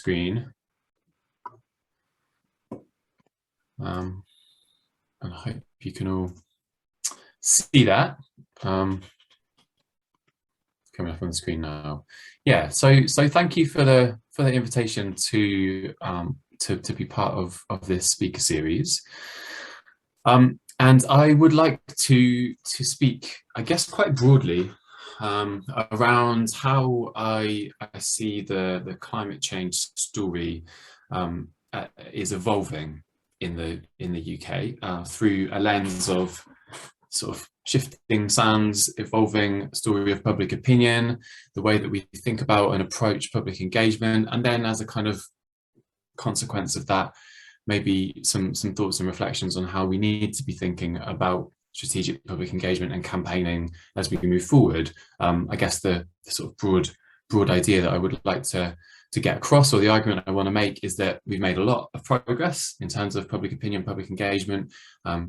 screen. And I hope you can all see that. Coming up on the screen now. Yeah, so thank you for the invitation to be part of this speaker series. And I would like to speak, I guess, quite broadly around how I see the climate change story is evolving in the UK through a lens of sort of shifting sands, evolving story of public opinion, the way that we think about and approach public engagement, and then as a kind of consequence of that, maybe some thoughts and reflections on how we need to be thinking about strategic public engagement and campaigning as we move forward. I guess the sort of broad idea that I would like to get across, or the argument I want to make, is that we've made a lot of progress in terms of public opinion, public engagement,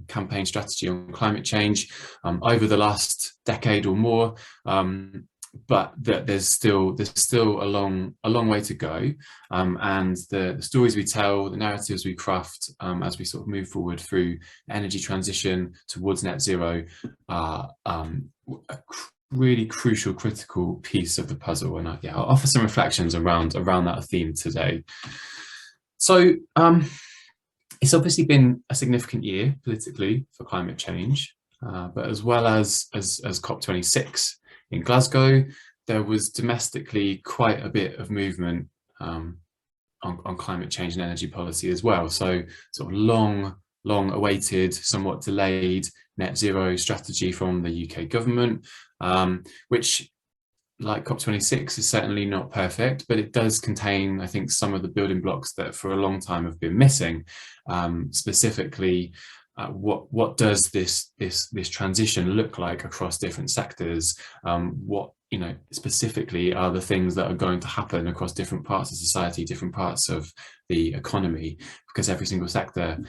campaign strategy on climate change over the last decade or more, but that there's still a long way to go, and the stories we tell, the narratives we craft as we sort of move forward through energy transition towards net zero are really crucial, critical piece of the puzzle. And I'll offer some reflections around that theme today. So it's obviously been a significant year politically for climate change, but as well as COP26 in Glasgow, there was domestically quite a bit of movement on climate change and energy policy as well. So sort of long awaited, somewhat delayed net zero strategy from the UK government, which, like COP26, is certainly not perfect, but it does contain, I think, some of the building blocks that for a long time have been missing. Specifically, what does this transition look like across different sectors? What specifically are the things that are going to happen across different parts of society, different parts of the economy? Because every single sector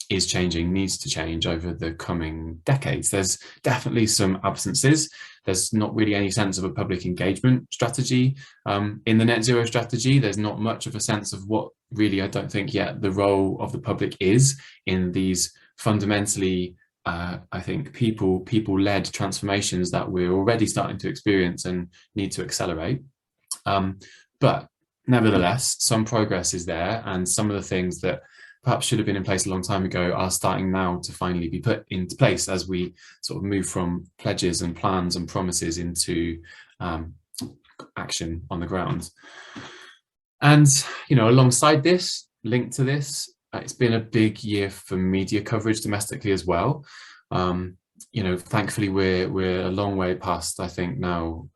is changing, needs to change over the coming decades. There's definitely some absences. There's not really any sense of a public engagement strategy in the net zero strategy. There's not much of a sense of what really, I don't think yet, the role of the public is in these fundamentally, I think, people-led transformations that we're already starting to experience and need to accelerate. But nevertheless, some progress is there, and some of the things that perhaps should have been in place a long time ago are starting now to finally be put into place as we sort of move from pledges and plans and promises into action on the ground. And alongside this, linked to this, it's been a big year for media coverage domestically as well. Thankfully we're a long way past, I think, now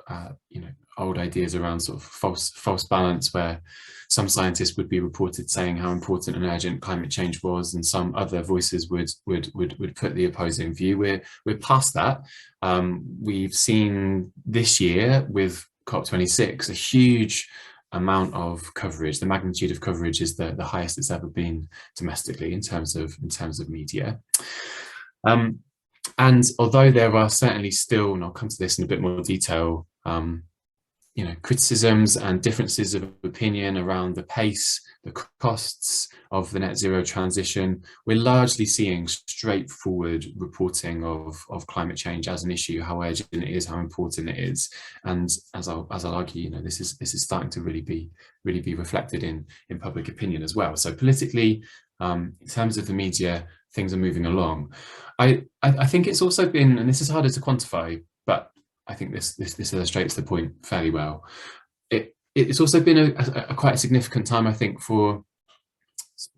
old ideas around sort of false balance, where some scientists would be reported saying how important and urgent climate change was, and some other voices would put the opposing view. We're past that. We've seen this year with COP26 a huge amount of coverage. The magnitude of coverage is the highest it's ever been domestically in terms of media. And although there are certainly still, and I'll come to this in a bit more detail, criticisms and differences of opinion around the pace, the costs of the net zero transition, we're largely seeing straightforward reporting of climate change as an issue, how urgent it is, how important it is. And as I'll argue, this is starting to really be reflected in public opinion as well. So politically, in terms of the media, things are moving along. I think it's also been, and this is harder to quantify, but I think this illustrates the point fairly well. It's also been a quite a significant time, I think, for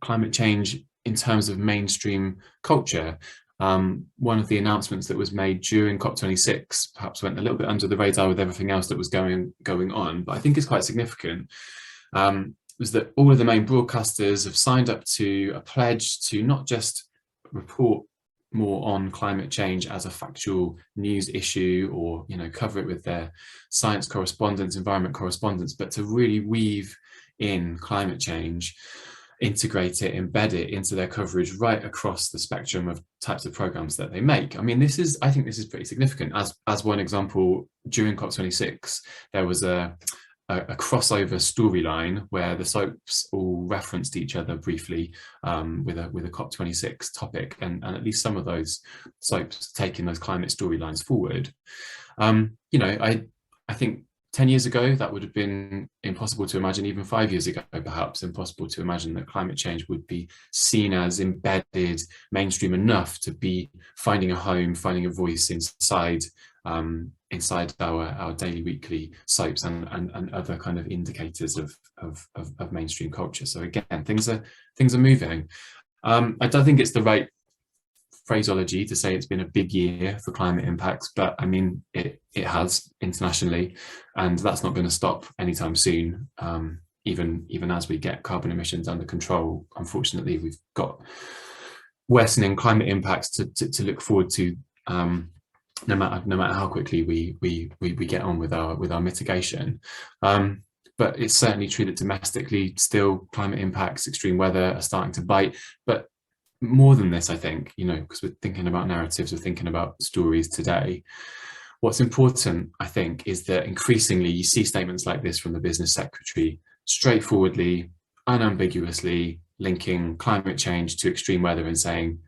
climate change in terms of mainstream culture. One of the announcements that was made during COP26 perhaps went a little bit under the radar with everything else that was going on, but I think is quite significant. Was that all of the main broadcasters have signed up to a pledge to not just report more on climate change as a factual news issue, or cover it with their science correspondence, environment correspondence, but to really weave in climate change, integrate it, embed it into their coverage right across the spectrum of types of programs that they make. I mean, I think this is pretty significant. As one example, during COP26, there was a a crossover storyline where the soaps all referenced each other briefly with a COP26 topic, and at least some of those soaps taking those climate storylines forward. You know, I think 10 years ago, that would have been impossible to imagine. Even 5 years ago, perhaps impossible to imagine that climate change would be seen as embedded, mainstream enough to be finding a home, finding a voice inside our daily, weekly soaps and other kind of indicators of mainstream culture. So again, things are moving. I don't think it's the right phraseology to say it's been a big year for climate impacts, but I mean it has internationally, and that's not going to stop anytime soon. Even as we get carbon emissions under control, unfortunately, we've got worsening climate impacts to look forward to. No matter how quickly we get on with our mitigation. But it's certainly true that domestically, still climate impacts, extreme weather are starting to bite. But more than this, I think, you know, because we're thinking about narratives, we're thinking about stories today. What's important, I think, is that increasingly you see statements like this from the business secretary, straightforwardly, unambiguously linking climate change to extreme weather and saying,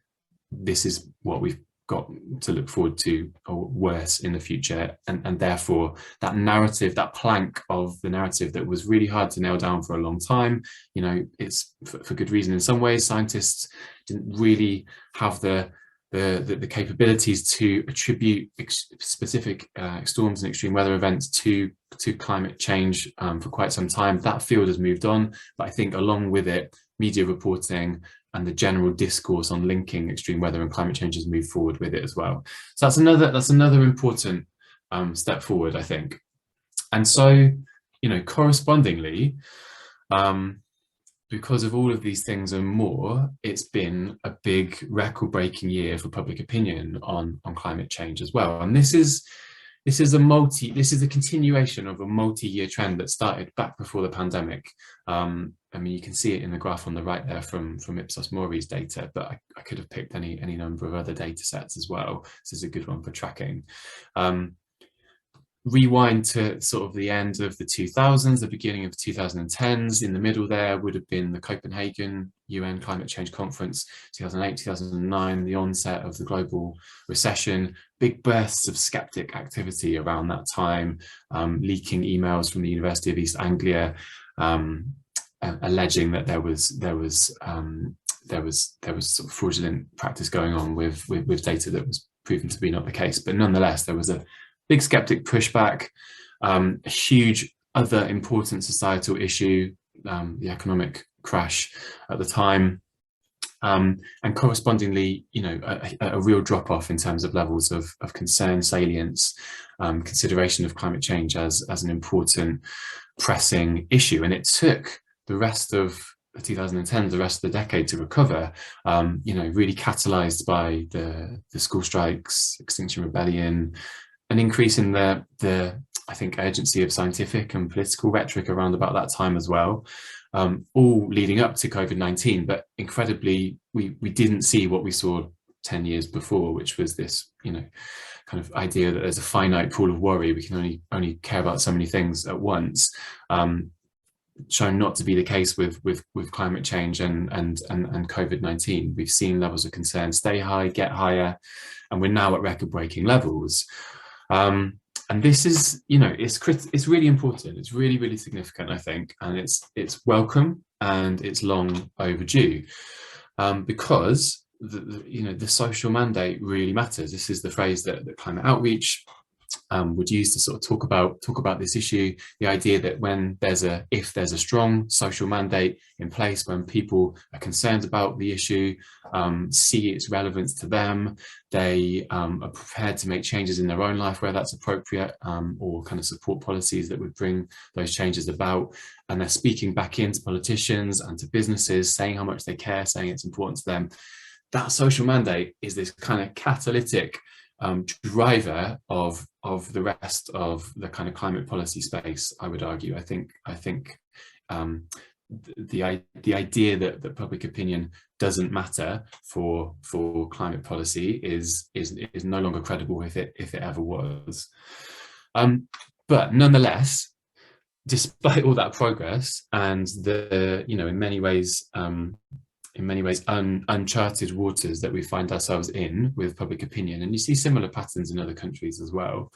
this is what we've got to look forward to, or worse in the future. And therefore that narrative, that plank of the narrative that was really hard to nail down for a long time, you know, it's for good reason in some ways. Scientists didn't really have the capabilities to attribute specific storms and extreme weather events to climate change for quite some time. That field has moved on, but I think along with it, media reporting and the general discourse on linking extreme weather and climate change has moved forward with it as well. So that's another important step forward, I think. And so, you know, correspondingly, because of all of these things and more, it's been a big record-breaking year for public opinion on climate change as well. And this is a continuation of a multi-year trend that started back before the pandemic. I mean, you can see it in the graph on the right there from Ipsos Mori's data, but I could have picked any number of other data sets as well. This is a good one for tracking. Rewind to sort of the end of the 2000s, the beginning of the 2010s. In the middle there would have been the Copenhagen UN Climate Change Conference, 2008, 2009, the onset of the global recession, big bursts of skeptic activity around that time, leaking emails from the University of East Anglia, alleging that there was sort of fraudulent practice going on with data that was proven to be not the case. But nonetheless, there was a big skeptic pushback, a huge other important societal issue, the economic crash at the time, and correspondingly, you know, a real drop-off in terms of levels of concern, salience, consideration of climate change as an important pressing issue. And it took the rest of the 2010s, the rest of the decade to recover, you know, really catalyzed by the school strikes, Extinction Rebellion, an increase in the I think urgency of scientific and political rhetoric around about that time as well, all leading up to COVID-19. But incredibly, we didn't see what we saw 10 years before, which was this, you know, kind of idea that there's a finite pool of worry. We can only care about so many things at once. Shown not to be the case with climate change and COVID-19. We've seen levels of concern stay high, get higher, and we're now at record-breaking levels. And this is, you know, it's really important. It's really, really significant, I think, and it's welcome and it's long overdue, because the social mandate really matters. This is the phrase that climate outreach would use to sort of talk about this issue. The idea that if there's a strong social mandate in place, when people are concerned about the issue, see its relevance to them, they are prepared to make changes in their own life where that's appropriate, or kind of support policies that would bring those changes about, and they're speaking back into politicians and to businesses, saying how much they care, saying it's important to them. That social mandate is this kind of catalytic driver of the rest of the kind of climate policy space, I would argue. I think the idea that public opinion doesn't matter for climate policy is no longer credible if it ever was. But nonetheless, despite all that progress and the, in many ways, uncharted waters that we find ourselves in with public opinion, and you see similar patterns in other countries as well,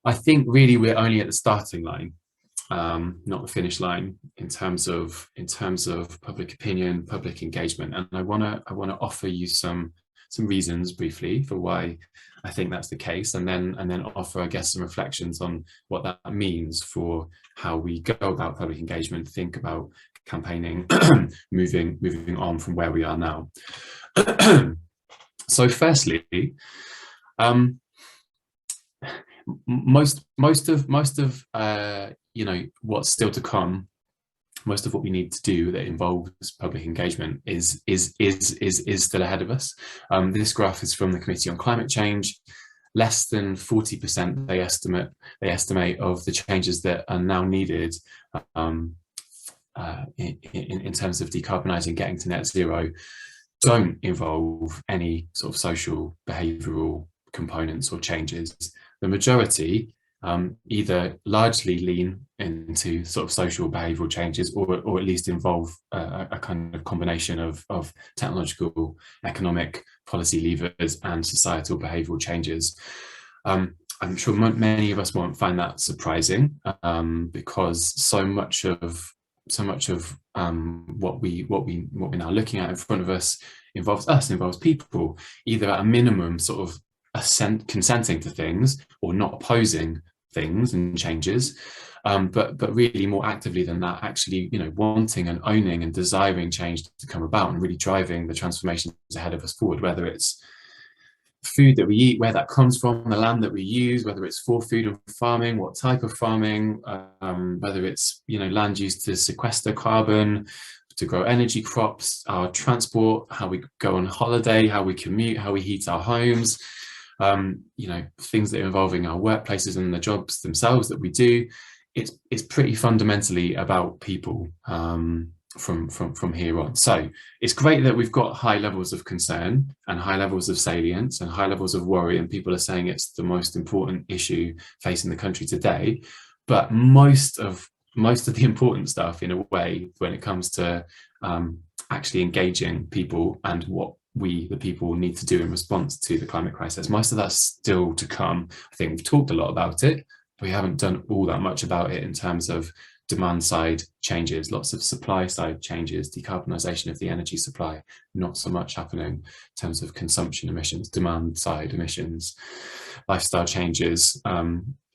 I think really we're only at the starting line, not the finish line, in terms of public opinion, public engagement. And I want to offer you some reasons briefly for why I think that's the case, and then offer, I guess, some reflections on what that means for how we go about public engagement, think about campaigning, moving on from where we are now. So firstly, most of what's still to come, most of what we need to do that involves public engagement is still ahead of us. This graph is from the Committee on Climate Change. Less than 40% they estimate of the changes that are now needed in terms of decarbonising, getting to net zero, don't involve any sort of social behavioural components or changes. The majority either largely lean into sort of social behavioural changes, or at least involve a kind of combination of technological, economic, policy levers and societal behavioural changes. I'm sure many of us won't find that surprising, because so much of what we're now looking at in front of us involves people, either at a minimum sort of consenting to things or not opposing things and changes, but really more actively than that, actually, wanting and owning and desiring change to come about and really driving the transformations ahead of us forward, whether it's food that we eat, where that comes from, the land that we use, whether it's for food and farming, what type of farming, whether it's land used to sequester carbon, to grow energy crops, our transport, how we go on holiday, how we commute, how we heat our homes, things that are involving our workplaces and the jobs themselves that we do. It's pretty fundamentally about people from here on. So it's great that we've got high levels of concern and high levels of salience and high levels of worry, and people are saying it's the most important issue facing the country today. But most of the important stuff, in a way, when it comes to actually engaging people and what we, the people, need to do in response to the climate crisis, most of that's still to come. I think we've talked a lot about it, but we haven't done all that much about it in terms of demand side changes, lots of supply side changes, decarbonisation of the energy supply, not so much happening in terms of consumption emissions, demand side emissions, lifestyle changes,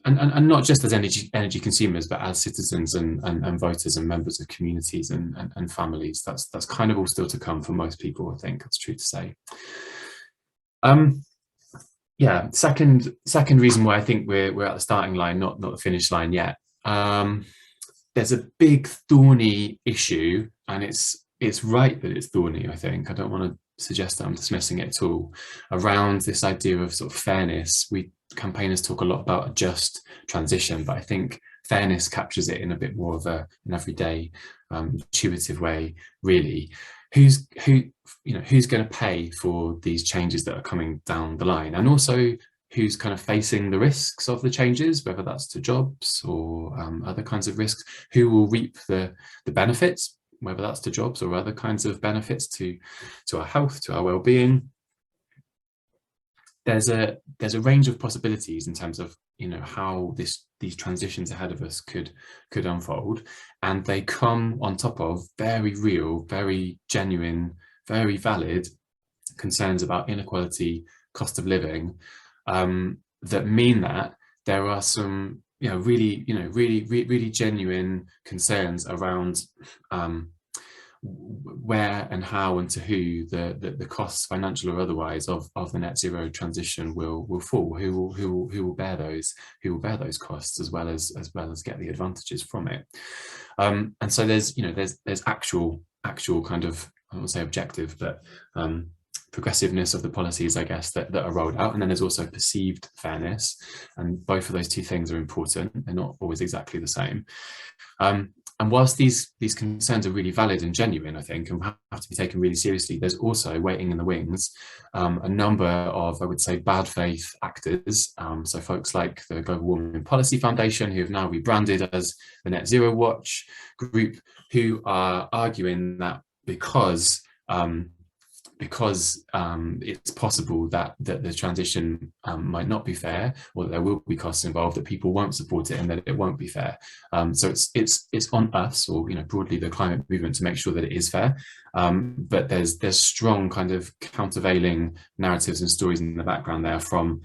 and not just as energy consumers, but as citizens and voters and members of communities and families. That's kind of all still to come for most people, I think it's true to say. Yeah, second reason why I think we're at the starting line, not the finish line yet. There's a big thorny issue, and it's right that it's thorny, I think. I don't want to suggest that I'm dismissing it at all, around this idea of sort of fairness. Campaigners talk a lot about a just transition, but I think fairness captures it in a bit more of an everyday, intuitive way, really. Who's going to pay for these changes that are coming down the line, and also who's kind of facing the risks of the changes, whether that's to jobs or other kinds of risks, who will reap the benefits, whether that's to jobs or other kinds of benefits to our health, to our well-being. There's a range of possibilities in terms of how these transitions ahead of us could unfold, and they come on top of very real, very genuine, very valid concerns about inequality, cost of living, that mean that there are some really genuine concerns around where and how and to who the costs, financial or otherwise, of the net zero transition will fall. Who will bear those costs, as well as get the advantages from it. And so there's actual kind of, I won't say objective, but progressiveness of the policies, I guess, that are rolled out, and then there's also perceived fairness, and both of those two things are important. They're not always exactly the same. and whilst these concerns are really valid and genuine, I think, and have to be taken really seriously, there's also waiting in the wings a number of, I would say, bad faith actors. So folks like the Global Warming Policy Foundation, who have now rebranded as the Net Zero Watch group, who are arguing that because it's possible that the transition might not be fair, or that there will be costs involved, that people won't support it and that it won't be fair. So it's on us, or broadly the climate movement, to make sure that it is fair. But there's strong kind of countervailing narratives and stories in the background there from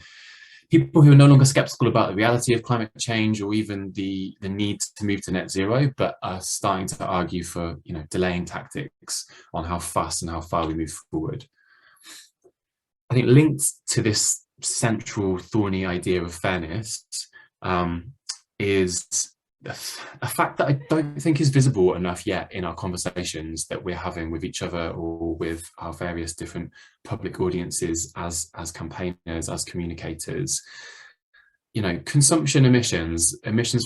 people who are no longer skeptical about the reality of climate change, or even the need to move to net zero, but are starting to argue for delaying tactics on how fast and how far we move forward. I think linked to this central thorny idea of fairness is a fact that I don't think is visible enough yet in our conversations that we're having with each other, or with our various different public audiences as campaigners, as communicators. Consumption emissions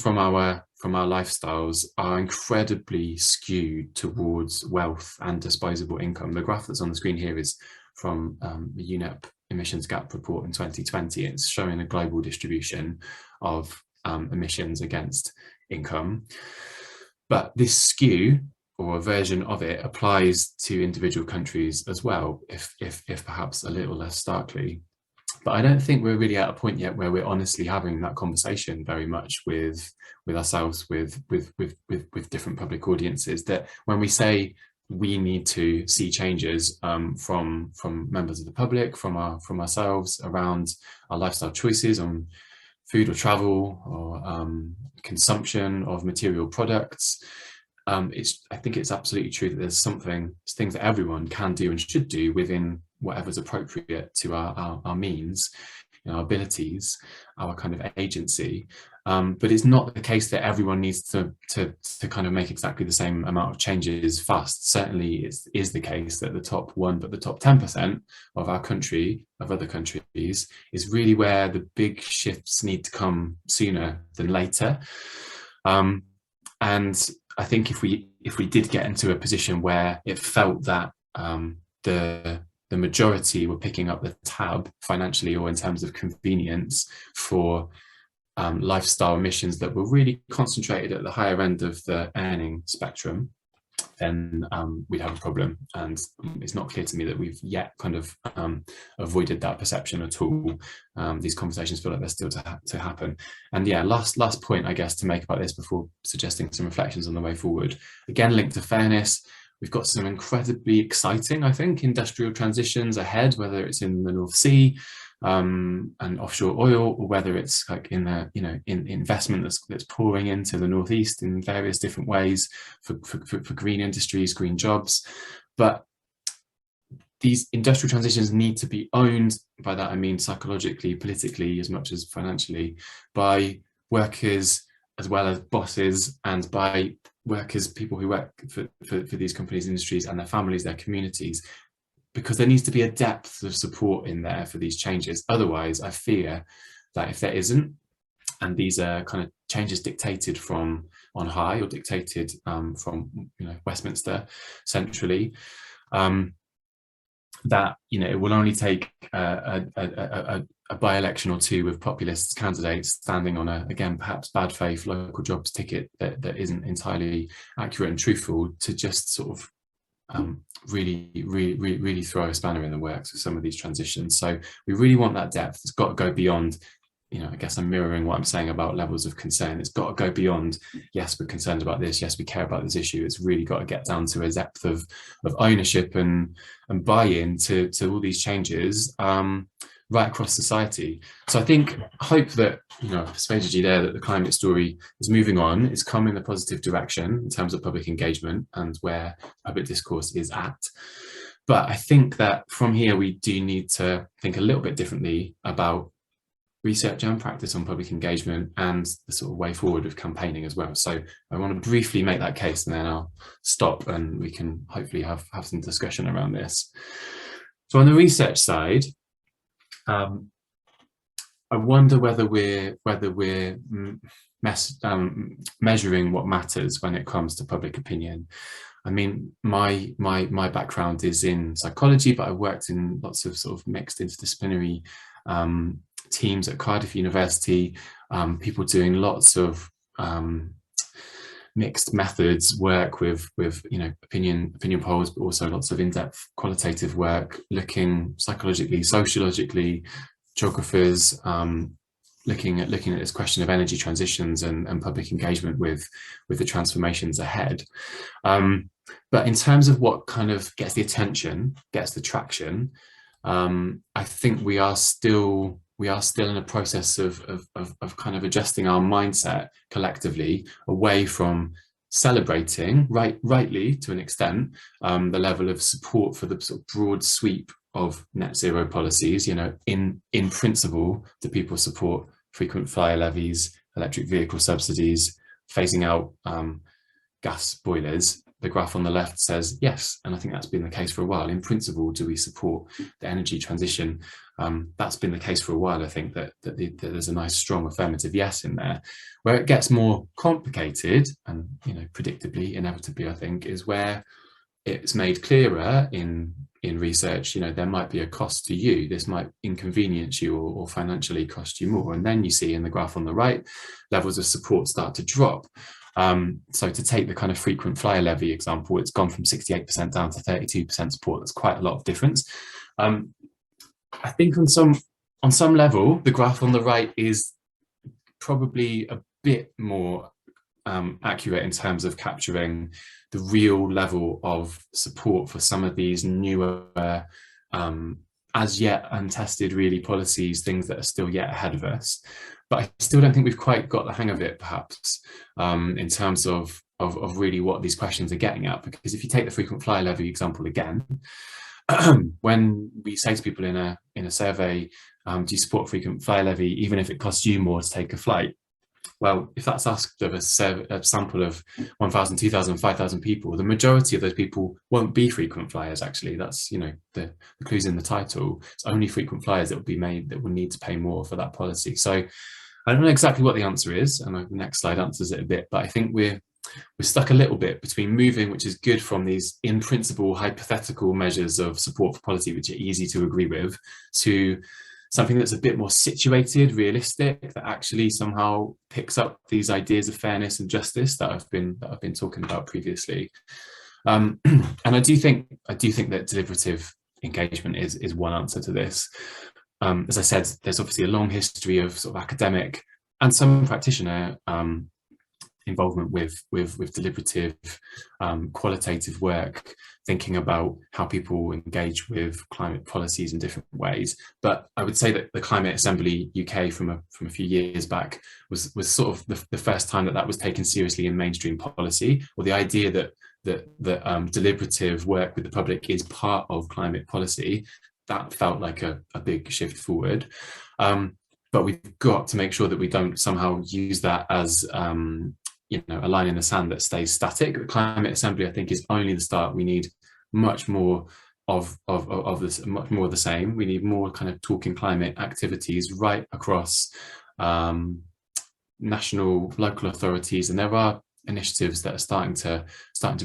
from our lifestyles are incredibly skewed towards wealth and disposable income. The graph that's on the screen here is from the UNEP emissions gap report in 2020. It's showing a global distribution of emissions against income, but this skew, or a version of it, applies to individual countries as well, if perhaps a little less starkly. But I don't think we're really at a point yet where we're honestly having that conversation very much with ourselves, with different public audiences, that when we say we need to see changes from members of the public, from ourselves, around our lifestyle choices on food or travel, or consumption of material products. I think it's absolutely true that there's things that everyone can do and should do within whatever's appropriate to our means, our abilities, our kind of agency. But it's not the case that everyone needs to kind of make exactly the same amount of changes fast. Certainly it is the case that the top 1%, but the top 10% of our country, of other countries, is really where the big shifts need to come sooner than later. And I think if we did get into a position where it felt that the majority were picking up the tab financially, or in terms of convenience, for lifestyle emissions that were really concentrated at the higher end of the earning spectrum, then we'd have a problem. And it's not clear to me that we've yet kind of avoided that perception at all. These conversations feel like they're still to happen. And yeah, last point, I guess, to make about this before suggesting some reflections on the way forward. Again, linked to fairness, we've got some incredibly exciting, I think, industrial transitions ahead, whether it's in the North Sea and offshore oil, or whether it's like in the in investment that's pouring into the Northeast in various different ways for green industries, green jobs. But these industrial transitions need to be owned. By that I mean psychologically, politically, as much as financially, by workers as well as bosses, and by workers, people who work for these companies, industries, and their families, their communities, because there needs to be a depth of support in there for these changes. Otherwise, I fear that if there isn't, and these are kind of changes dictated from on high, or dictated from Westminster centrally, that it will only take a by-election or two with populist candidates standing on again perhaps bad faith local jobs ticket that isn't entirely accurate and truthful, to just sort of really throw a spanner in the works with some of these transitions. So we really want that depth. It's got to go beyond, I guess I'm mirroring what I'm saying about levels of concern. It's got to go beyond, yes, we're concerned about this, yes, we care about this issue. It's really got to get down to a depth of ownership and buy-in to all these changes right across society. So I hope that, I've persuaded you there that the climate story is moving on. It's come in a positive direction in terms of public engagement and where public discourse is at. But I think that from here, we do need to think a little bit differently about research and practice on public engagement, and the sort of way forward of campaigning as well. So I want to briefly make that case, and then I'll stop and we can hopefully have some discussion around this. So on the research side, I wonder whether we're measuring what matters when it comes to public opinion. I mean, my background is in psychology, but I've worked in lots of sort of mixed interdisciplinary teams at Cardiff University, people doing lots of mixed methods work with opinion polls, but also lots of in-depth qualitative work, looking psychologically, sociologically, geographers, looking at this question of energy transitions and public engagement with the transformations ahead. But in terms of what kind of gets the attention, gets the traction, I think we are still in a process of kind of adjusting our mindset collectively away from celebrating, rightly to an extent, the level of support for the sort of broad sweep of net zero policies. You know, in principle, do people support frequent flyer levies, electric vehicle subsidies, phasing out gas boilers? The graph on the left says yes, and I think that's been the case for a while. In principle, do we support the energy transition? That's been the case for a while. I think that there's a nice strong affirmative yes in there. Where it gets more complicated, and predictably, inevitably, I think, is where it's made clearer in research, there might be a cost to you. This might inconvenience you or financially cost you more. And then you see in the graph on the right, levels of support start to drop. So to take the kind of frequent flyer levy example, it's gone from 68% down to 32% support. That's quite a lot of difference. I think on some level, the graph on the right is probably a bit more accurate in terms of capturing the real level of support for some of these newer, as yet untested really policies, things that are still yet ahead of us. But I still don't think we've quite got the hang of it, perhaps, in terms of really what these questions are getting at. Because if you take the frequent flyer levy example again, when we say to people in a survey, do you support frequent flyer levy, even if it costs you more to take a flight? Well, if that's asked of a sample of 1,000, 2,000, 5,000 people, the majority of those people won't be frequent flyers, actually. That's, the clue's in the title. It's only frequent flyers that will be made that will need to pay more for that policy. So I don't know exactly what the answer is, and the next slide answers it a bit, but I think we're stuck a little bit between moving, which is good from these in principle hypothetical measures of support for policy, which are easy to agree with, to something that's a bit more situated, realistic, that actually somehow picks up these ideas of fairness and justice that I've been talking about previously. And I do think that deliberative engagement is one answer to this. As I said, there's obviously a long history of sort of academic and some practitioner involvement with deliberative, qualitative work, thinking about how people engage with climate policies in different ways. But I would say that the Climate Assembly UK from a few years back was sort of the first time that was taken seriously in mainstream policy, or the idea that deliberative work with the public is part of climate policy. That felt like a big shift forward. But we've got to make sure that we don't somehow use that as a line in the sand that stays static. The Climate Assembly, I think, is only the start. We need much more of this, much more of the same. We need more kind of talking climate activities right across national, local authorities, and there are initiatives that are starting to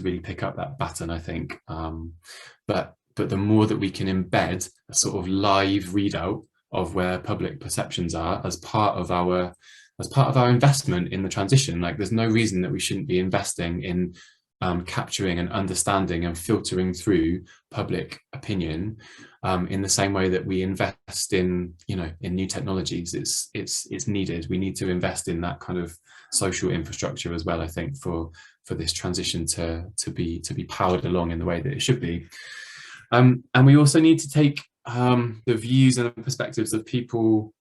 really pick up that baton, I think. But the more that we can embed a sort of live readout of where public perceptions are as part of our investment in the transition, like there's no reason that we shouldn't be investing in capturing and understanding and filtering through public opinion in the same way that we invest in new technologies. It's needed. We need to invest in that kind of social infrastructure as well, I think, for this transition to be powered along in the way that it should be. And we also need to take the views and the perspectives of people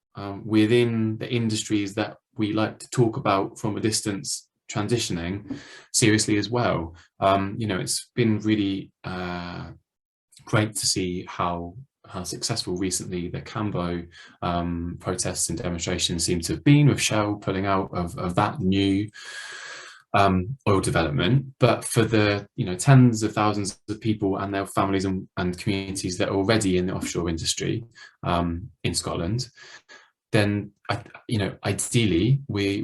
within the industries that we like to talk about from a distance transitioning seriously as well. It's been really great to see how successful recently the Cambo protests and demonstrations seem to have been, with Shell pulling out of that new oil development. But for the tens of thousands of people and their families and communities that are already in the offshore industry in Scotland, then ideally we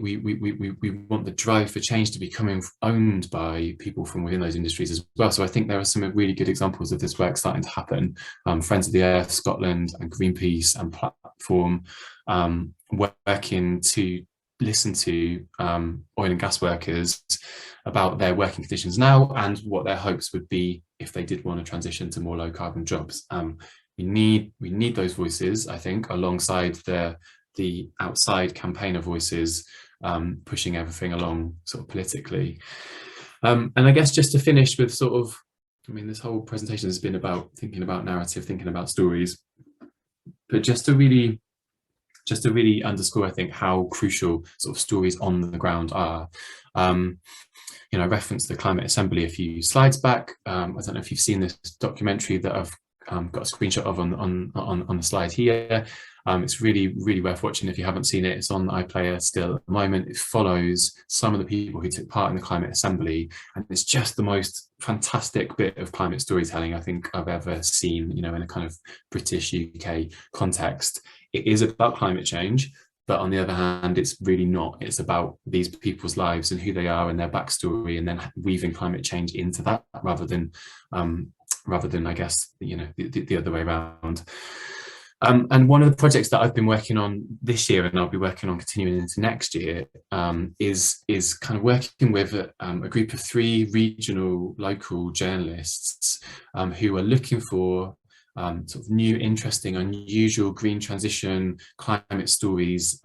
want the drive for change to be owned by people from within those industries as well. So I think there are some really good examples of this work starting to happen. Friends of the Earth Scotland and Greenpeace and Platform working to listen to oil and gas workers about their working conditions now and what their hopes would be if they did want to transition to more low carbon jobs. We need those voices, I think, alongside the outside campaigner voices pushing everything along sort of politically. And I guess just to finish with sort of, I mean, this whole presentation has been about thinking about narrative, thinking about stories, but just to really underscore, I think, how crucial sort of stories on the ground are. I referenced the Climate Assembly a few slides back. I don't know if you've seen this documentary that I've got a screenshot of on the slide here. It's really worth watching if you haven't seen it. It's on iPlayer still at the moment. It follows some of the people who took part in the Climate Assembly, and it's just the most fantastic bit of climate storytelling I think I've ever seen, in a kind of British UK context. It is about climate change, but on the other hand, it's really not. It's about these people's lives and who they are and their backstory, and then weaving climate change into that rather than I guess the other way around. And one of the projects that I've been working on this year, and I'll be working on continuing into next year, is kind of working with a group of 3 regional local journalists who are looking for sort of new, interesting, unusual green transition climate stories,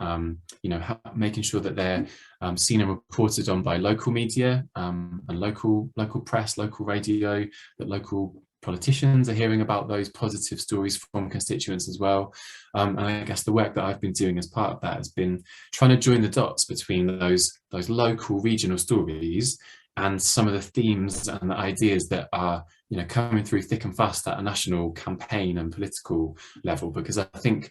making sure that they're seen and reported on by local media and local press, local radio, that local politicians are hearing about those positive stories from constituents as well. And I guess the work that I've been doing as part of that has been trying to join the dots between those local regional stories and some of the themes and the ideas that are coming through thick and fast at a national campaign and political level. Because I think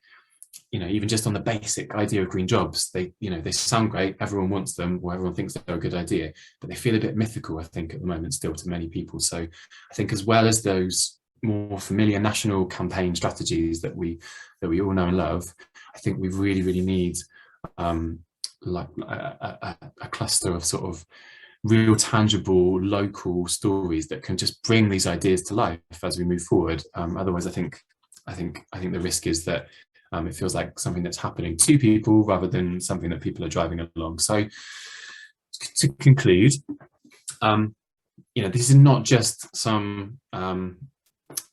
even just on the basic idea of green jobs, they sound great, everyone wants them, or everyone thinks they're a good idea, but they feel a bit mythical, I think, at the moment still to many people. So I think, as well as those more familiar national campaign strategies that we all know and love, I think we really need like a cluster of sort of real tangible local stories that can just bring these ideas to life as we move forward. Otherwise, I think the risk is that it feels like something that's happening to people rather than something that people are driving along. So to conclude, this is not just some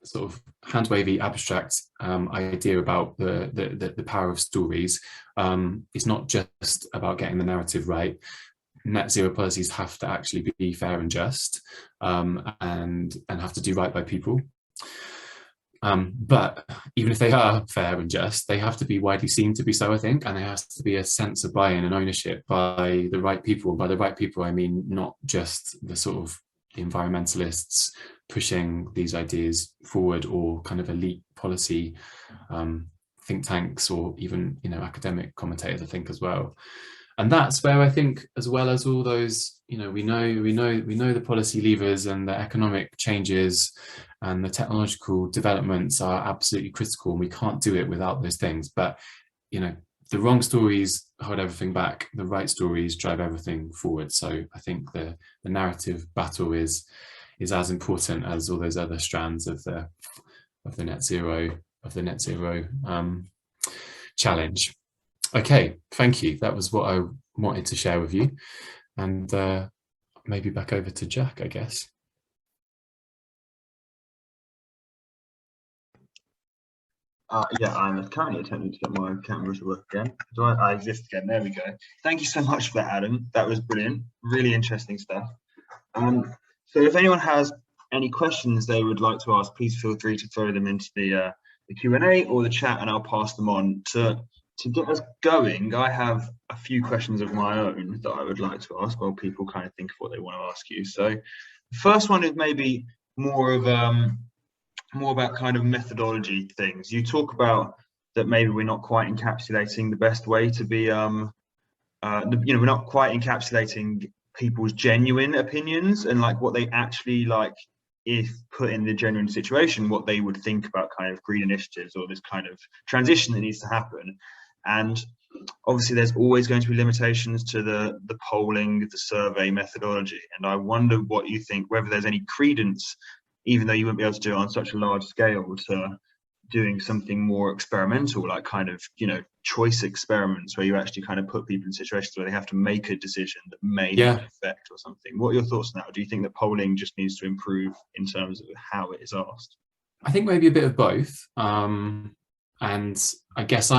sort of hand-wavy abstract idea about the power of stories. It's not just about getting the narrative right. Net zero policies have to actually be fair and just, and have to do right by people. But even if they are fair and just, they have to be widely seen to be so, I think, and there has to be a sense of buy-in and ownership by the right people. By the right people, I mean not just the sort of environmentalists pushing these ideas forward, or kind of elite policy think tanks, or even academic commentators, I think, as well. And that's where I think, as well as all those, we know the policy levers and the economic changes and the technological developments are absolutely critical, and we can't do it without those things. But the wrong stories hold everything back. The right stories drive everything forward. So I think the narrative battle is as important as all those other strands of the net zero challenge. Okay, thank you. That was what I wanted to share with you, and maybe back over to Jack, I guess. Yeah, I'm currently attempting to get my camera to work again. I exist again? There we go. Thank you so much for that, Adam. That was brilliant. Really interesting stuff. So if anyone has any questions they would like to ask, please feel free to throw them into the Q&A or the chat, and I'll pass them on. To get us going, I have a few questions of my own that I would like to ask while people kind of think of what they want to ask you. So the first one is maybe more about kind of methodology things. You talk about that maybe we're not quite encapsulating the best way to be, we're not quite encapsulating people's genuine opinions and like what they actually like, if put in the genuine situation, what they would think about kind of green initiatives or this kind of transition that needs to happen. And obviously there's always going to be limitations to the polling, the survey methodology. And I wonder what you think, whether there's any credence, even though you wouldn't be able to do it on such a large scale, to doing something more experimental, like kind of, you know, choice experiments where you actually kind of put people in situations where they have to make a decision that may have an effect or something. What are your thoughts on that? Or do you think that polling just needs to improve in terms of how it is asked? I think maybe a bit of both. And I guess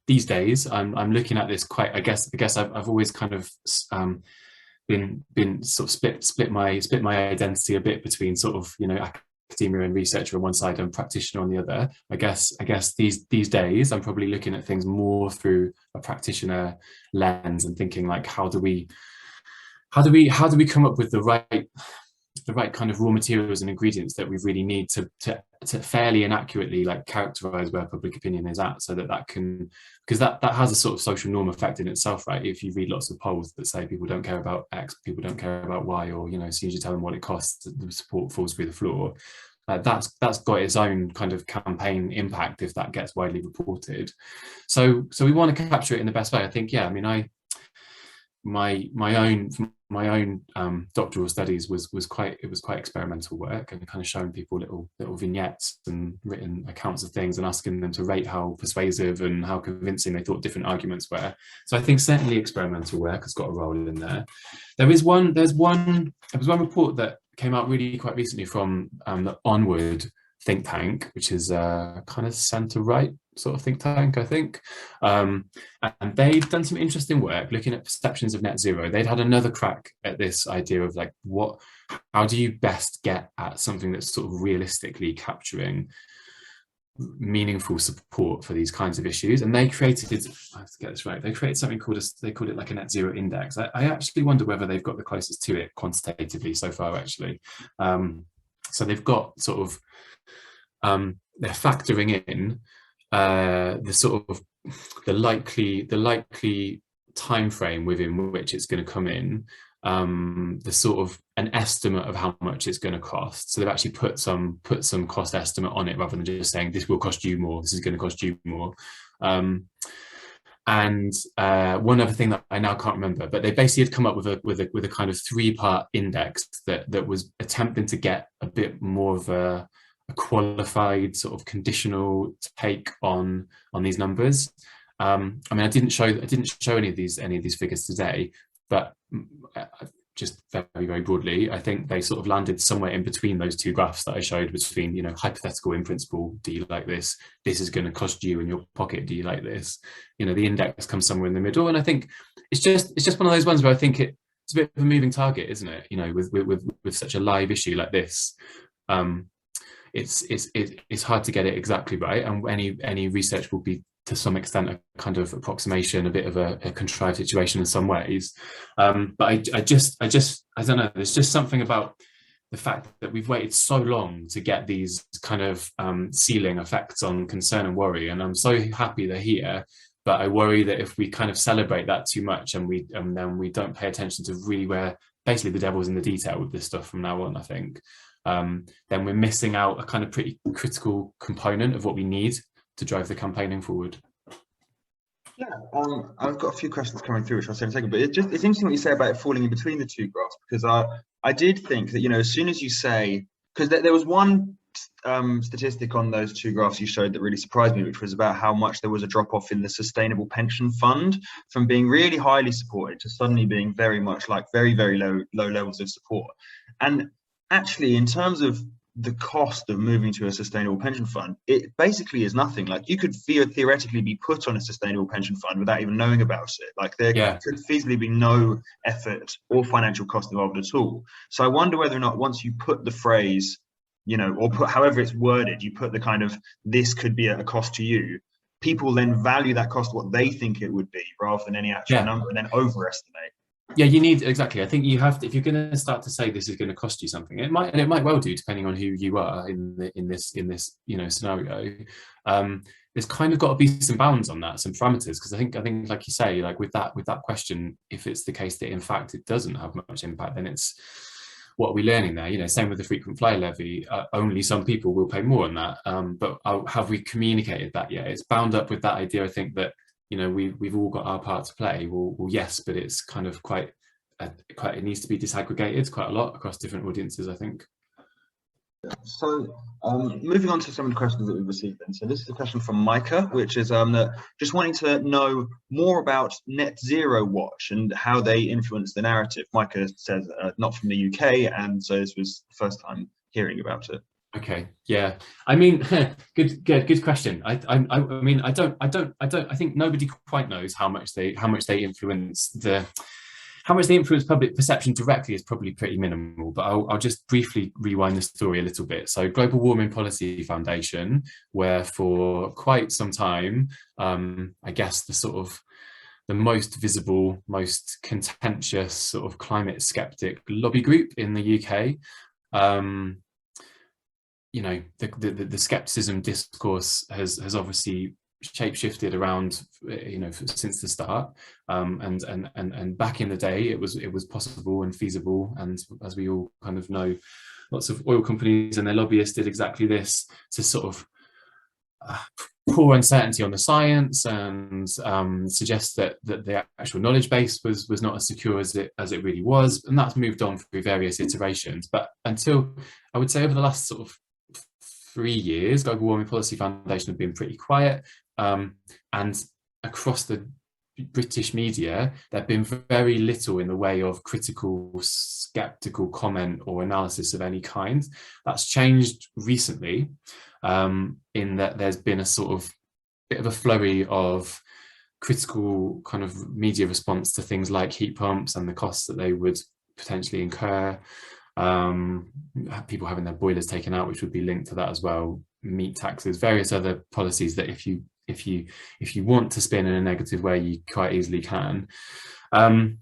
these days I'm looking at this quite, I guess I've always kind of been sort of split my identity a bit between sort of, you know, academia and researcher on one side and practitioner on the other. I guess these days I'm probably looking at things more through a practitioner lens and thinking like, how do we come up with the right kind of raw materials and ingredients that we really need to fairly and accurately like characterize where public opinion is at, so that can, because that has a sort of social norm effect in itself, right? If you read lots of polls that say people don't care about X, people don't care about Y, or, you know, as soon as you tell them what it costs, the support falls through the floor. That's got its own kind of campaign impact if that gets widely reported. So we want to capture it in the best way. I think, yeah, I mean, my own doctoral studies was quite experimental work, and kind of showing people little vignettes and written accounts of things and asking them to rate how persuasive and how convincing they thought different arguments were. So I think certainly experimental work has got a role in there. There was one report that came out really quite recently from the Onward think tank, which is a kind of centre-right sort of think tank, I think. And they'd done some interesting work looking at perceptions of net zero. They'd had another crack at this idea of like, how do you best get at something that's sort of realistically capturing meaningful support for these kinds of issues? And they created, I have to get this right, they created something they called it like a net zero index. I actually wonder whether they've got the closest to it quantitatively so far, actually. So they've got sort of, they're factoring in the sort of the likely time frame within which it's going to come in, the sort of an estimate of how much it's going to cost. So they've actually put some cost estimate on it, rather than just saying this will cost you more, this is going to cost you more. And one other thing that I now can't remember, but they basically had come up with a kind of 3-part index that was attempting to get a bit more of a qualified sort of conditional take on these numbers. I mean, I didn't show any of these figures today, but just very, very broadly, I think they sort of landed somewhere in between those two graphs that I showed, between, you know, hypothetical in principle, do you like this? This is going to cost you in your pocket, do you like this? You know, the index comes somewhere in the middle, and I think it's just one of those ones where I think it's a bit of a moving target, isn't it? You know, with such a live issue like this. It's hard to get it exactly right, and any research will be to some extent a kind of approximation, a bit of a contrived situation in some ways. But I don't know, there's just something about the fact that we've waited so long to get these kind of ceiling effects on concern and worry, and I'm so happy they're here. But I worry that if we kind of celebrate that too much, and then we don't pay attention to really where basically the devil's in the detail with this stuff from now on, I think. Then we're missing out a kind of pretty critical component of what we need to drive the campaigning forward. Yeah, I've got a few questions coming through, which I'll say in a second, but it's interesting what you say about it falling in between the two graphs, because I did think that, you know, as soon as you say, because there was one statistic on those two graphs you showed that really surprised me, which was about how much there was a drop off in the sustainable pension fund from being really highly supported to suddenly being very much like very, very low levels of support. And actually, in terms of the cost of moving to a sustainable pension fund, it basically is nothing. Like, you could theoretically be put on a sustainable pension fund without even knowing about it. Like, there could feasibly be no effort or financial cost involved at all. So I wonder whether or not, once you put the phrase, you know, or put however it's worded, you put the kind of, this could be at a cost to you, people then value that cost what they think it would be, rather than any actual number, and then overestimate. Yeah, you need, exactly. I think you have to, if you're going to start to say this is going to cost you something, it might well do, depending on who you are in this you know scenario. There's kind of got to be some bounds on that, some parameters, because I think like you say, like with that question, if it's the case that in fact it doesn't have much impact, then it's, what are we learning there? You know, same with the frequent flyer levy. Only some people will pay more on that. But have we communicated that yet? It's bound up with that idea, I think, that, you know, we've all got our part to play. Well, yes, but it's kind of quite it needs to be disaggregated quite a lot across different audiences, I think. So moving on to some of the questions that we've received then. So this is a question from Micah, which is just wanting to know more about Net Zero Watch and how they influence the narrative. Micah says not from the UK, and so this was the first time hearing about it. Okay, yeah. I mean, good question. I mean, I think nobody quite knows how much they influence how much they influence public perception directly is probably pretty minimal, but I'll just briefly rewind the story a little bit. So Global Warming Policy Foundation, where for quite some time, I guess the most visible, most contentious sort of climate skeptic lobby group in the UK, you know, the skepticism discourse has obviously shape-shifted around, you know, since the start, and back in the day it was possible and feasible, and as we all kind of know, lots of oil companies and their lobbyists did exactly this to sort of pour uncertainty on the science and suggest that the actual knowledge base was not as secure as it really was, and that's moved on through various iterations. But until, I would say, over the last sort of 3 years, Global Warming Policy Foundation have been pretty quiet, and across the British media there've been very little in the way of critical, skeptical comment or analysis of any kind. That's changed recently, in that there's been a sort of bit of a flurry of critical kind of media response to things like heat pumps and the costs that they would potentially incur, people having their boilers taken out, which would be linked to that as well, meat taxes, various other policies that if you want to spin in a negative way, you quite easily can. And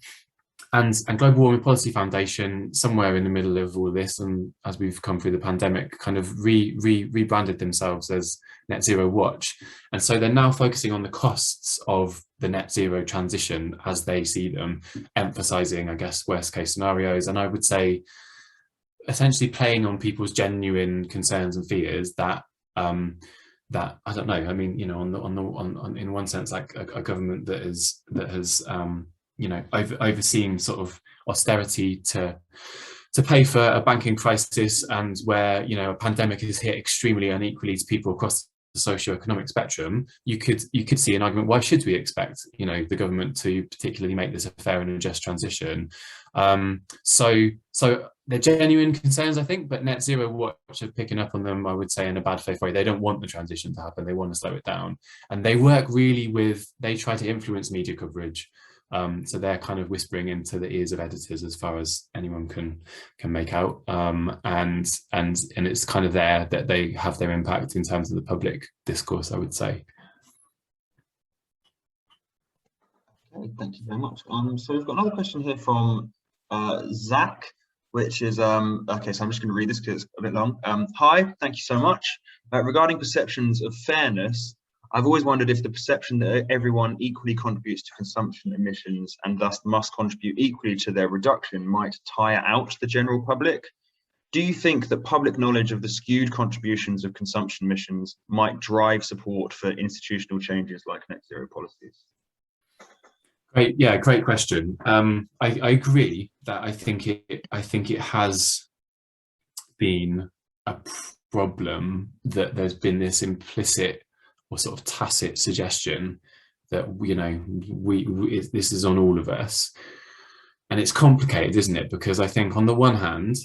Global Warming Policy Foundation, somewhere in the middle of all this, and as we've come through the pandemic, kind of rebranded themselves as Net Zero Watch. And so they're now focusing on the costs of the net zero transition as they see them, emphasizing, I guess, worst case scenarios. And I would say essentially playing on people's genuine concerns and fears that that, I don't know, I mean, you know, on in one sense, like a government that has you know, overseeing sort of austerity to pay for a banking crisis, and where, you know, a pandemic has hit extremely unequally to people across the socio-economic spectrum, you could see an argument, why should we expect, you know, the government to particularly make this a fair and just transition? So they're genuine concerns, I think, but Net Zero Watch are picking up on them, I would say, in a bad faith way. They don't want the transition to happen. They want to slow it down. And they work really they try to influence media coverage. So they're kind of whispering into the ears of editors as far as anyone can make out. And it's kind of there that they have their impact in terms of the public discourse, I would say. Okay, thank you very much. So we've got another question here from Zach, which is, okay, so I'm just going to read this because it's a bit long. Hi, thank you so much. Regarding perceptions of fairness, I've always wondered if the perception that everyone equally contributes to consumption emissions and thus must contribute equally to their reduction might tire out the general public. Do you think that public knowledge of the skewed contributions of consumption emissions might drive support for institutional changes like net zero policies? Great, yeah, great question. I agree that I think it has been a problem that there's been this implicit or sort of tacit suggestion that, you know, this is on all of us, and it's complicated, isn't it? Because I think on the one hand,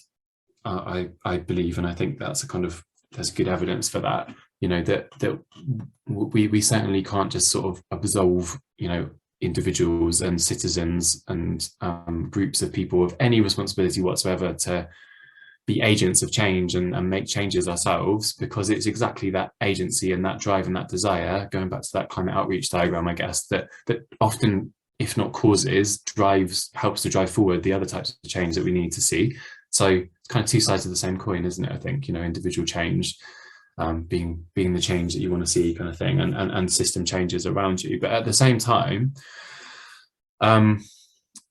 I believe, and I think that's there's good evidence for that, you know, that we certainly can't just sort of absolve, you know, individuals and citizens and groups of people of any responsibility whatsoever to be agents of change and make changes ourselves, because it's exactly that agency and that drive and that desire, going back to that climate outreach diagram, I guess, that often, if not causes, helps to drive forward the other types of change that we need to see. So it's kind of two sides of the same coin, isn't it? I think, you know, individual change being the change that you want to see, kind of thing, and system changes around you. But at the same time,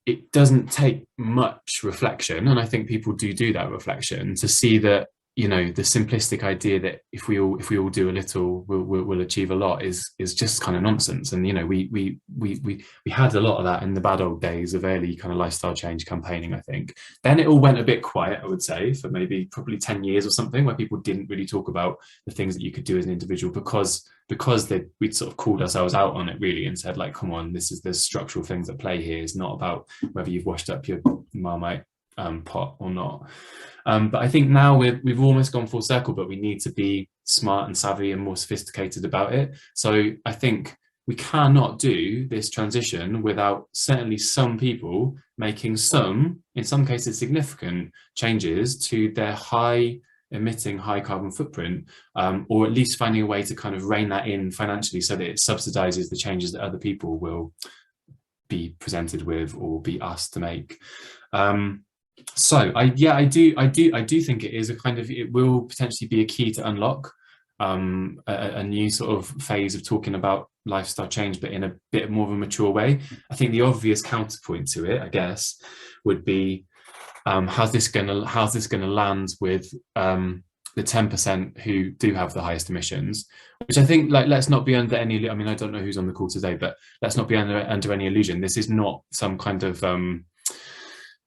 it doesn't take much reflection, and I think people do that reflection to see that, you know, the simplistic idea that if we all do a little, we'll achieve a lot is just kind of nonsense. And you know, we had a lot of that in the bad old days of early kind of lifestyle change campaigning, I think. Then it all went a bit quiet, I would say, for probably 10 years or something, where people didn't really talk about the things that you could do as an individual, because we'd sort of called ourselves out on it, really, and said, like, come on, there's structural things at play here. It's not about whether you've washed up your Marmite pot or not. But I think now we've almost gone full circle, but we need to be smart and savvy and more sophisticated about it. So I think we cannot do this transition without certainly some people making some, in some cases, significant changes to their emitting high carbon footprint, or at least finding a way to kind of rein that in financially so that it subsidizes the changes that other people will be presented with or be asked to make. So I do think it is a kind of, it will potentially be a key to unlock a new sort of phase of talking about lifestyle change, but in a bit more of a mature way. I think the obvious counterpoint to it, I guess, would be how's this gonna land with the 10% who do have the highest emissions, which I think, like, let's not be under any, I mean, I don't know who's on the call today, but let's not be under any illusion. This is not some kind of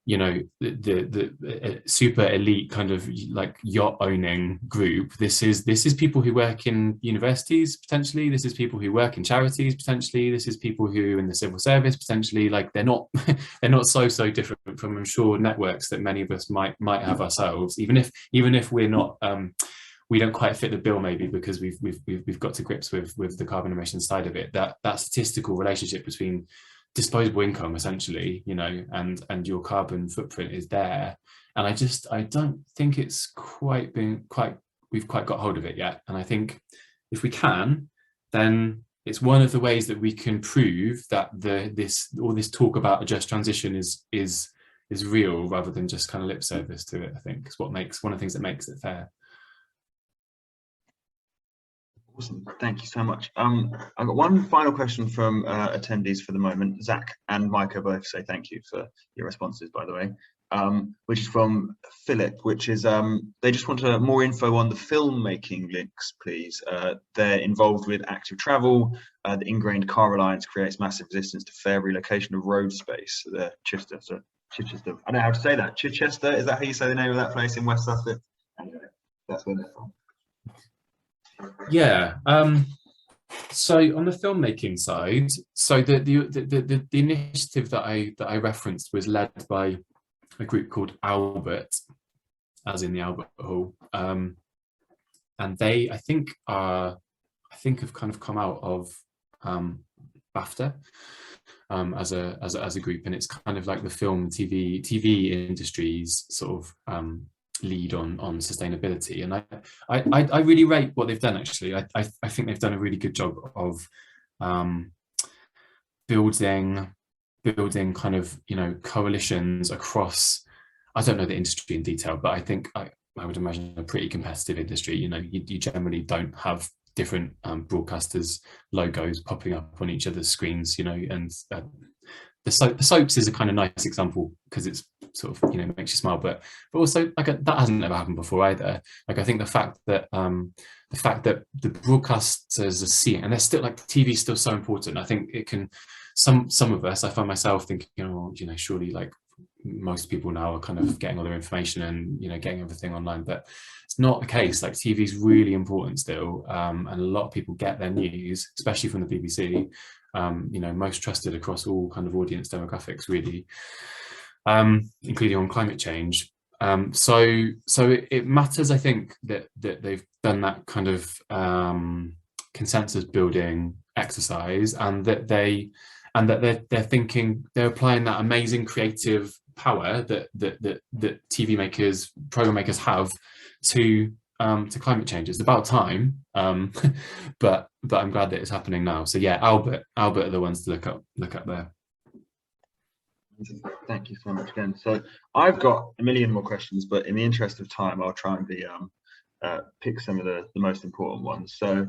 you know, the super elite kind of like yacht owning group. This is people who work in universities potentially. This is people who work in charities potentially. This is people who are in the civil service potentially. Like, they're not so different from, I'm sure, networks that many of us might have ourselves, even if we're not we don't quite fit the bill, maybe because we've got to grips with the carbon emission side of it. That statistical relationship between disposable income, essentially, you know, and your carbon footprint is there. And I don't think it's we've quite got hold of it yet. And I think if we can, then it's one of the ways that we can prove that all this talk about a just transition is real, rather than just kind of lip service to it. I think is one of the things that makes it fair. Awesome, thank you so much. I've got one final question from attendees for the moment. Zach and Micah both say thank you for your responses, by the way, which is from Philip, which is they just want more info on the filmmaking links, please. They're involved with active travel. The ingrained car reliance creates massive resistance to fair relocation of road space. Chichester, I don't know how to say that. Chichester, is that how you say the name of that place in West Sussex? Anyway, that's where they're from. Yeah. So on the filmmaking side, so the initiative that I referenced was led by a group called Albert, as in the Albert Hall, and they I think have kind of come out of BAFTA as a group, and it's kind of like the film TV industry's sort of lead on sustainability. And I really rate what they've done, actually. I think they've done a really good job of building kind of, you know, coalitions across, I don't know the industry in detail, but I think I would imagine a pretty competitive industry. You know, you generally don't have different broadcasters' logos popping up on each other's screens, you know, and the soaps is a kind of nice example because it's sort of, you know, makes you smile, but also, like, that hasn't ever happened before either. Like, I think the fact that the broadcasters are seeing, and they're still, like, TV is still so important. I think it can, some of us, I find myself thinking, you know, surely, like, most people now are kind of getting all their information and, you know, getting everything online, but it's not the case. Like, TV is really important still, and a lot of people get their news, especially from the BBC, you know, most trusted across all kind of audience demographics, really, including on climate change. So it matters, I think, that they've done that kind of consensus building exercise, and that they're thinking, they're applying that amazing creative power that TV makers, program makers have to climate change. It's about time, but I'm glad that it's happening now. So yeah, Albert are the ones to look up there. Thank you so much again. So I've got a million more questions, but in the interest of time, I'll try and pick some of the most important ones. So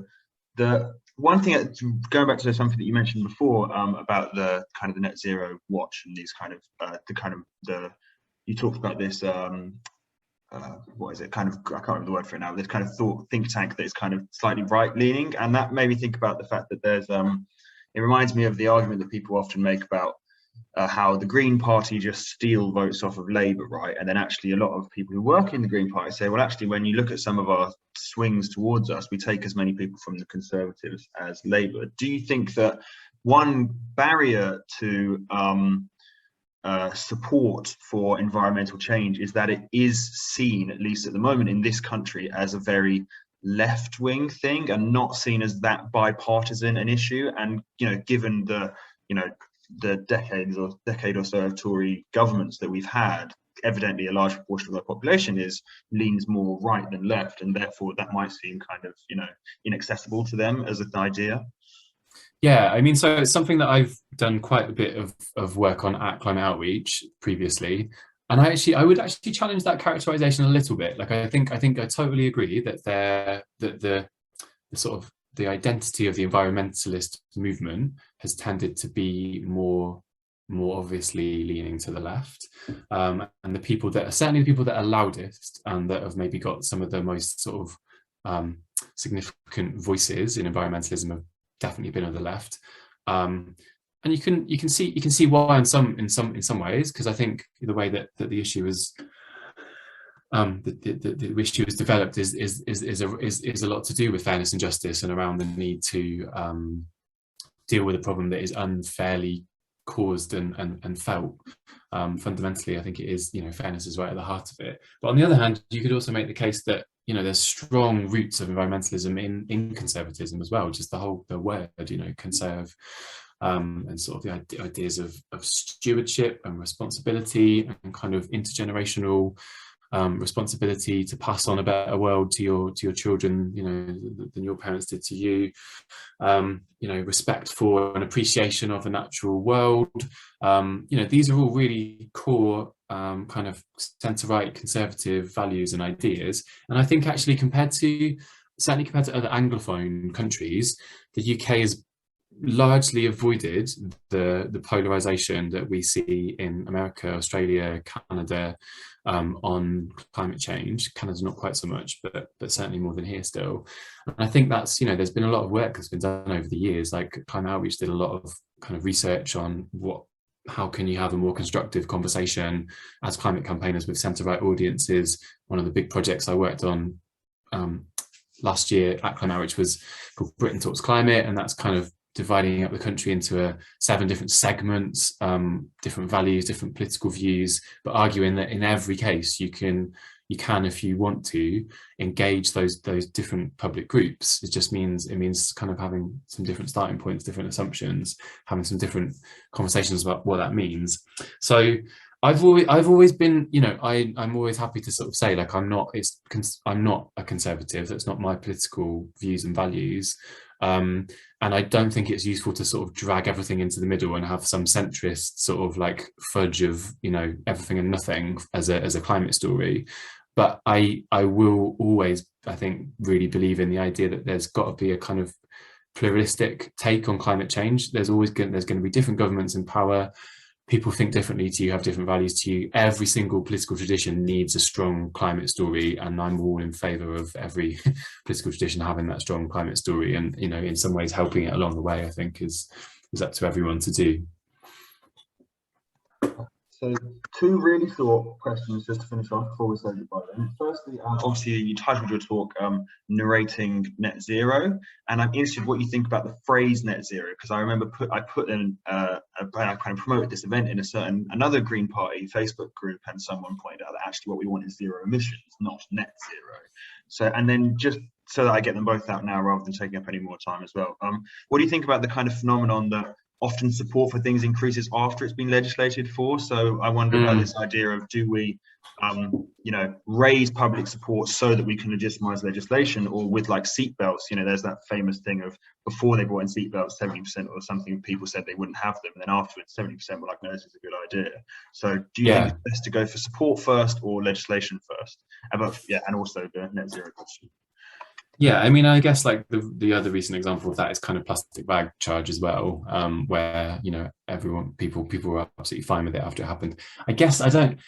The one thing, going back to something that you mentioned before, about the kind of the net zero watch and these kind of you talked about this, what is it, kind of, I can't remember the word for it now, this kind of think tank that is kind of slightly right leaning, and that made me think about the fact that there's it reminds me of the argument that people often make about how the Green Party just steal votes off of Labour, right? And then actually a lot of people who work in the Green Party say, well, actually, when you look at some of our swings towards us, we take as many people from the Conservatives as Labour. Do you think that one barrier to support for environmental change is that it is seen, at least at the moment in this country, as a very left-wing thing and not seen as that bipartisan an issue? And, you know, given the, you know, the decade or so of Tory governments that we've had, evidently a large proportion of the population leans more right than left, and therefore that might seem kind of, you know, inaccessible to them as an idea. Yeah, I mean, so it's something that I've done quite a bit of work on at Climate Outreach previously, and I would actually challenge that characterization a little bit. Like, I think I totally agree that the sort of the identity of the environmentalist movement has tended to be more obviously leaning to the left, and the people that are certainly the people that are loudest and that have maybe got some of the most sort of significant voices in environmentalism have definitely been on the left, and you can see why in some ways, because I think the way that the issue is the issue is developed is a lot to do with fairness and justice, and around the need to deal with a problem that is unfairly caused and felt. Fundamentally, I think it is, you know, fairness is right at the heart of it. But on the other hand, you could also make the case that, you know, there's strong roots of environmentalism in conservatism as well. Just the word, you know, conserve, and sort of the ideas of stewardship and responsibility and kind of intergenerational responsibility to pass on a better world to your children, you know, than your parents did to you. You know, respect for and appreciation of the natural world. You know, these are all really core kind of centre-right conservative values and ideas. And I think actually certainly compared to other Anglophone countries, the UK has largely avoided the polarization that we see in America, Australia, Canada, on climate change. Canada's not quite so much, but certainly more than here still. And I think that's, you know, there's been a lot of work that's been done over the years. Like Climate Outreach did a lot of kind of research on how can you have a more constructive conversation as climate campaigners with centre-right audiences. One of the big projects I worked on last year at Climate Outreach was called Britain Talks Climate, and that's kind of dividing up the country into 7 different segments, different values, different political views, but arguing that in every case you can, if you want to, engage those different public groups. It means kind of having some different starting points, different assumptions, having some different conversations about what that means. So I've always been, you know, I'm always happy to sort of say, like, I'm not a conservative. That's not my political views and values. And I don't think it's useful to sort of drag everything into the middle and have some centrist sort of like fudge of, you know, everything and nothing as a climate story. But I will always, I think, really believe in the idea that there's got to be a kind of pluralistic take on climate change. There's going to be different governments in power. People think differently to you, have different values to you. Every single political tradition needs a strong climate story, and I'm all in favour of every political tradition having that strong climate story. And, you know, in some ways, helping it along the way, I think, is up to everyone to do. So 2 really short questions just to finish off before we say goodbye then. Firstly, obviously you titled your talk Narrating Net Zero, and I'm interested what you think about the phrase net zero, because I remember I kind of promoted this event in another Green Party Facebook group, and someone pointed out that actually what we want is zero emissions, not net zero. So, and then just so that I get them both out now rather than taking up any more time as well, what do you think about the kind of phenomenon that often support for things increases after it's been legislated for? So I wonder about this idea of, do we, you know, raise public support so that we can legitimize legislation? Or with like seatbelts, you know, there's that famous thing of before they brought in seatbelts, 70% or something people said they wouldn't have them, and then afterwards 70% were like, no, this is a good idea. So do you think it's best to go for support first or legislation first? And also the net zero question. Yeah, I mean, I guess like the other recent example of that is kind of plastic bag charge as well, where people were absolutely fine with it after it happened. I guess I don't.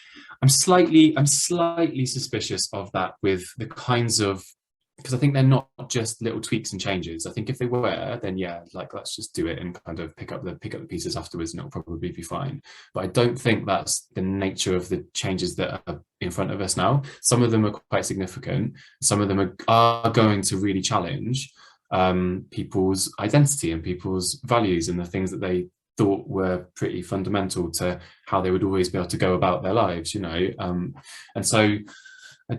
I'm slightly suspicious of that with the kinds of, because I think they're not just little tweaks and changes. I think if they were, then yeah, like let's just do it and kind of pick up the pieces afterwards, and it'll probably be fine. But I don't think that's the nature of the changes that are in front of us now. Some of them are quite significant. Some of them are going to really challenge people's identity and people's values and the things that they thought were pretty fundamental to how they would always be able to go about their lives, and so I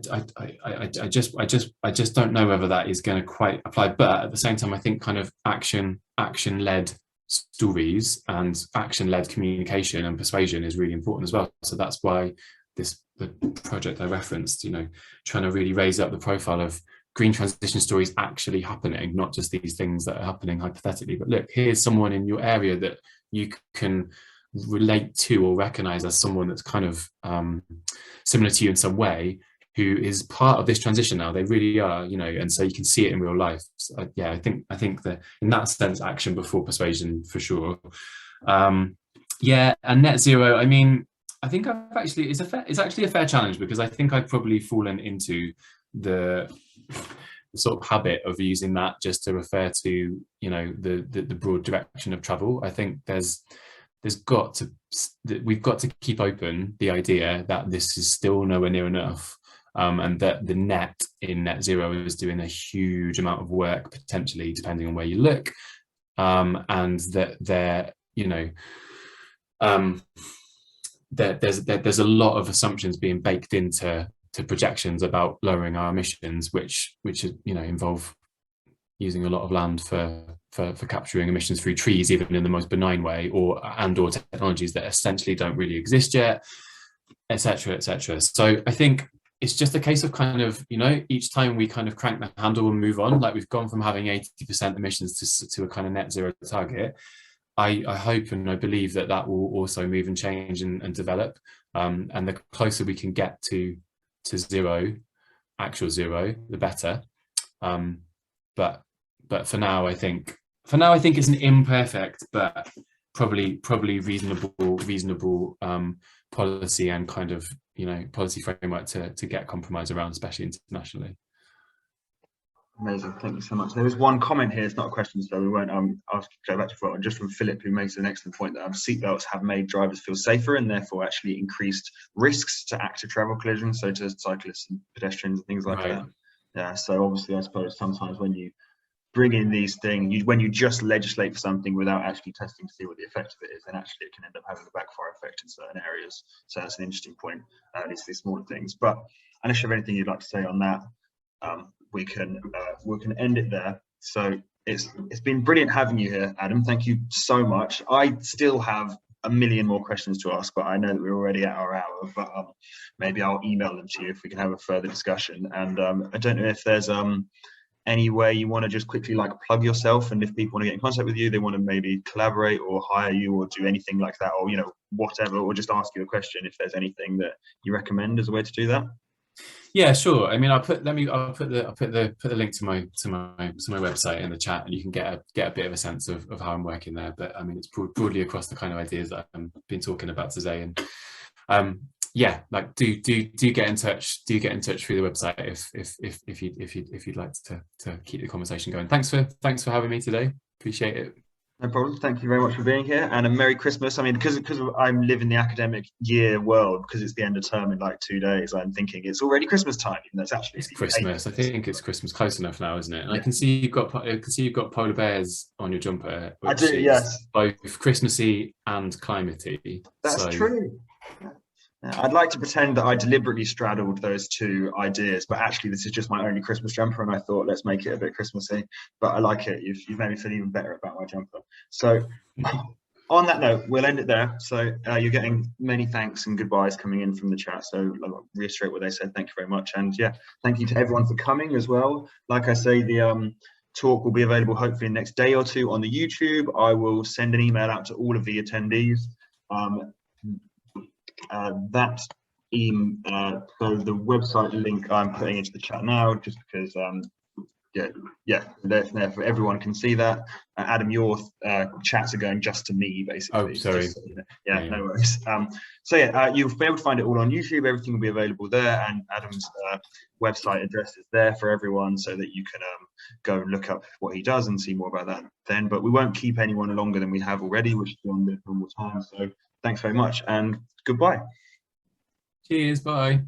just don't know whether that is going to quite apply. But at the same time, I think kind of action led stories and action led communication and persuasion is really important as well. So that's why the project I referenced, trying to really raise up the profile of green transition stories actually happening, not just these things that are happening hypothetically. But look, here's someone in your area that you can relate to or recognize as someone that's kind of similar to you in some way, who is part of this transition now. They really are, and so you can see it in real life. So, yeah, I think that in that sense, action before persuasion for sure. Yeah, and net zero. I mean, I think it's actually a fair challenge, because I think I've probably fallen into the sort of habit of using that just to refer to the broad direction of travel. I think we've got to keep open the idea that this is still nowhere near enough. And that the net in net zero is doing a huge amount of work, potentially, depending on where you look, and that there's a lot of assumptions being baked into projections about lowering our emissions, which involve using a lot of land for capturing emissions through trees, even in the most benign way, or technologies that essentially don't really exist yet, etc., etc. So I think it's just a case of kind of, each time we kind of crank the handle and move on, like we've gone from having 80% emissions to a kind of net zero target. I hope and I believe that will also move and change and develop. And the closer we can get to actual zero, the better. But for now, I think it's an imperfect but probably reasonable policy and kind of policy framework to get compromise around, especially internationally. Amazing, thank you so much. There is one comment here, it's not a question, so we won't ask you to go back to it, just from Philip, who makes an excellent point that seatbelts have made drivers feel safer and therefore actually increased risks to active travel collisions, so to cyclists and pedestrians and things like that. Yeah, so obviously I suppose sometimes when you bring in these things, when you just legislate for something without actually testing to see what the effect of it is, then actually it can end up having a backfire effect in certain areas. So that's an interesting point, at least these smaller things. But unless you have anything you'd like to say on that, we can end it there. So it's been brilliant having you here, Adam. Thank you so much. I still have a million more questions to ask, but I know that we're already at our hour. But maybe I'll email them to you if we can have a further discussion. And I don't know if there's any way you want to just quickly plug yourself, and if people want to get in contact with you, they want to maybe collaborate or hire you or do anything like that, or whatever, or just ask you a question, if there's anything that you recommend as a way to do that. Yeah, sure. I mean, I'll put the link to my website in the chat, and you can get a bit of a sense of how I'm working there. But I mean, it's broadly across the kind of ideas that I've been talking about today. And yeah, do get in touch. Do get in touch through the website if you'd like to keep the conversation going. Thanks for having me today. Appreciate it. No problem. Thank you very much for being here, and a Merry Christmas. I mean, because I live in the academic year world, because it's the end of term in 2 days, I'm thinking it's already Christmas time. Even though it's Christmas. I think it's Christmas close enough now, isn't it? And yeah. I can see you've got polar bears on your jumper. Which I do. Yes. Both Christmassy and climatey. That's true. I'd like to pretend that I deliberately straddled those two ideas, but actually this is just my only Christmas jumper, and I thought, let's make it a bit Christmassy. But I like it. You've made me feel even better about my jumper. So on that note, we'll end it there. So you're getting many thanks and goodbyes coming in from the chat. So I'll reiterate what they said. Thank you very much. And yeah, thank you to everyone for coming as well. Like I say, the talk will be available hopefully in the next day or two on the YouTube. I will send an email out to all of the attendees. So the website link I'm putting into the chat now, just because yeah, therefore everyone can see that. Adam, your chats are going just to me, basically. Oh, sorry. Just, yeah, no worries. So yeah, you'll be able to find it all on YouTube. Everything will be available there, and Adam's website address is there for everyone, so that you can go and look up what he does and see more about that then. But we won't keep anyone longer than we have already, which is on the normal time. So thanks very much, and goodbye. Cheers, bye.